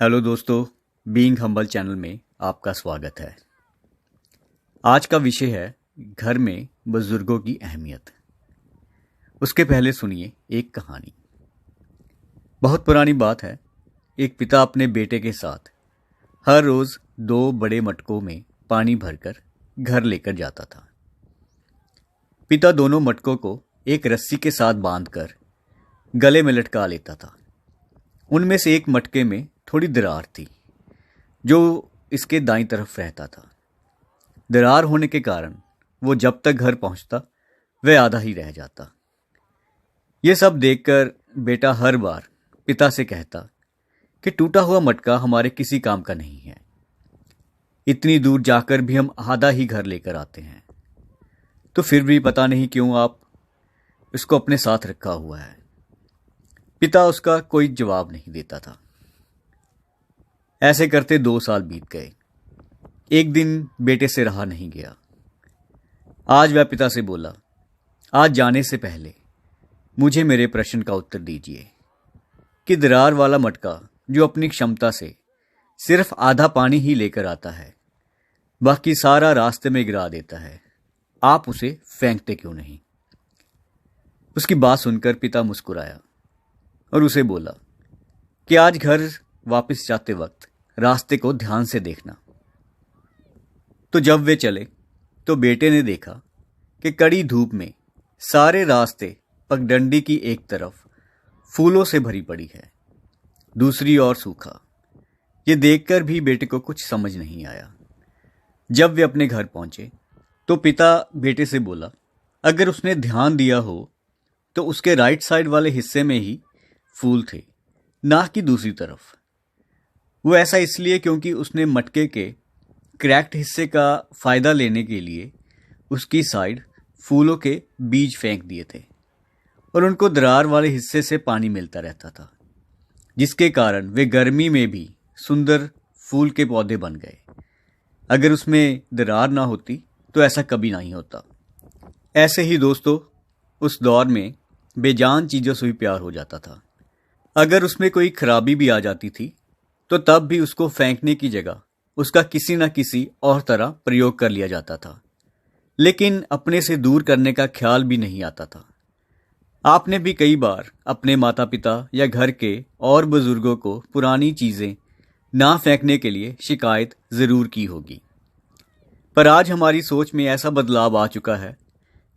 Hello दोस्तों, being humble channel में आपका स्वागत है। आज का विषय है घर में बुजुर्गों की अहमियत। उसके पहले सुनिए एक कहानी। बहुत पुरानी बात है। एक पिता अपने बेटे के साथ हर रोज 2 बड़े मटकों में पानी भरकर घर लेकर जाता था। पिता दोनों मटकों को एक रस्सी के साथ बांधकर गले में लटका लेता था। उनमें से एक मटके में थोड़ी दरार थी जो इसके दाईं तरफ रहता था। दरार होने के कारण वो जब तक घर पहुंचता वह आधा ही रह जाता। ये सब देखकर बेटा हर बार पिता से कहता कि टूटा हुआ मटका हमारे किसी काम का नहीं है। इतनी दूर जाकर भी हम आधा ही घर लेकर आते हैं, तो फिर भी पता नहीं क्यों आप इसको अपने साथ रखा हुआ है। पिता उसका कोई जवाब नहीं देता था। ऐसे करते 2 साल बीत गए। एक दिन बेटे से रहा नहीं गया। आज वह पिता से बोला, आज जाने से पहले मुझे मेरे प्रश्न का उत्तर दीजिए कि दरार वाला मटका जो अपनी क्षमता से सिर्फ आधा पानी ही लेकर आता है, बाकी सारा रास्ते में गिरा देता है, आप उसे फेंकते क्यों नहीं? उसकी बात सुनकर पिता मुस्कुराया और उसे बोला कि आज घर वापस जाते वक्त रास्ते को ध्यान से देखना। तो जब वे चले तो बेटे ने देखा कि कड़ी धूप में सारे रास्ते पगडंडी की एक तरफ फूलों से भरी पड़ी है, दूसरी ओर सूखा। ये देखकर भी बेटे को कुछ समझ नहीं आया। जब वे अपने घर पहुंचे तो पिता बेटे से बोला, अगर उसने ध्यान दिया हो तो उसके राइट साइड वाले हिस्से में ही फूल थे, ना कि दूसरी तरफ। वो ऐसा इसलिए क्योंकि उसने मटके के क्रैक्ड हिस्से का फायदा लेने के लिए उसकी साइड फूलों के बीज फेंक दिए थे और उनको दरार वाले हिस्से से पानी मिलता रहता था, जिसके कारण वे गर्मी में भी सुंदर फूल के पौधे बन गए। अगर उसमें दरार ना होती तो ऐसा कभी नहीं होता। ऐसे ही दोस्तों, उस दौर में बेजान चीज़ों से भी प्यार हो जाता था। अगर उसमें कोई खराबी भी आ जाती थी तो तब भी उसको फेंकने की जगह उसका किसी न किसी और तरह प्रयोग कर लिया जाता था, लेकिन अपने से दूर करने का ख्याल भी नहीं आता था। आपने भी कई बार अपने माता पिता या घर के और बुजुर्गों को पुरानी चीजें ना फेंकने के लिए शिकायत जरूर की होगी। पर आज हमारी सोच में ऐसा बदलाव आ चुका है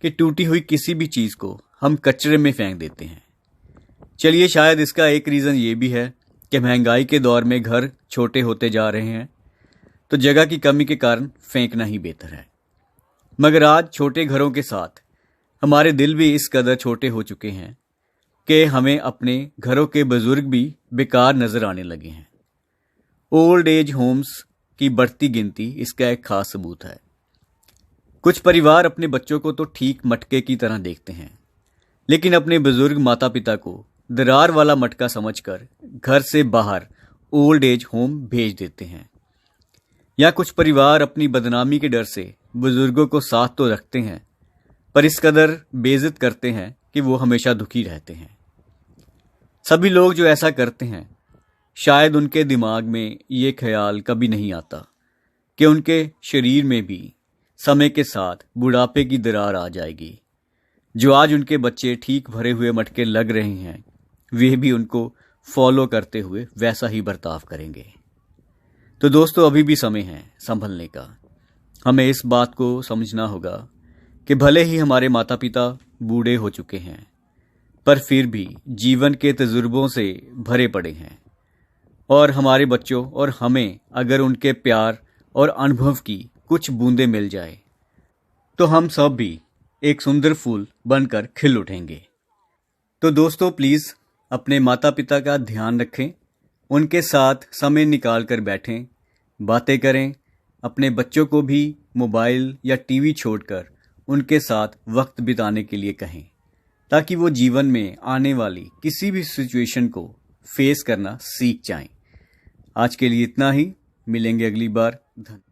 कि टूटी हुई किसी भी चीज को हम कचरे में फेंक देते हैं। चलिए, शायद इसका एक रीजन ये भी है कि महंगाई के दौर में घर छोटे होते जा रहे हैं, तो जगह की कमी के कारण फेंकना ही बेहतर है। मगर आज छोटे घरों के साथ हमारे दिल भी इस कदर छोटे हो चुके हैं कि हमें अपने घरों के बुजुर्ग भी बेकार नजर आने लगे हैं। ओल्ड एज होम्स की बढ़ती गिनती इसका एक खास सबूत है। कुछ परिवार अपने बच्चों को तो ठीक मटके की तरह देखते हैं, लेकिन अपने बुजुर्ग माता पिता को दरार वाला मटका समझकर घर से बाहर ओल्ड एज होम भेज देते हैं। या कुछ परिवार अपनी बदनामी के डर से बुजुर्गों को साथ तो रखते हैं, पर इस कदर बेइज्जत करते हैं कि वो हमेशा दुखी रहते हैं। सभी लोग जो ऐसा करते हैं, शायद उनके दिमाग में ये ख्याल कभी नहीं आता कि उनके शरीर में भी समय के साथ बुढ़ापे की दरार आ जाएगी। जो आज उनके बच्चे ठीक भरे हुए मटके लग रहे हैं, वे भी उनको फॉलो करते हुए वैसा ही बर्ताव करेंगे। तो दोस्तों, अभी भी समय है संभलने का। हमें इस बात को समझना होगा कि भले ही हमारे माता पिता बूढ़े हो चुके हैं, पर फिर भी जीवन के तजुर्बों से भरे पड़े हैं, और हमारे बच्चों और हमें अगर उनके प्यार और अनुभव की कुछ बूंदें मिल जाए तो हम सब भी एक सुंदर फूल बनकर खिल उठेंगे। तो दोस्तों, प्लीज़ अपने माता पिता का ध्यान रखें, उनके साथ समय निकाल कर बैठें, बातें करें। अपने बच्चों को भी मोबाइल या टीवी छोड़कर उनके साथ वक्त बिताने के लिए कहें, ताकि वो जीवन में आने वाली किसी भी सिचुएशन को फेस करना सीख जाएं। आज के लिए इतना ही। मिलेंगे अगली बार। धन्यवाद।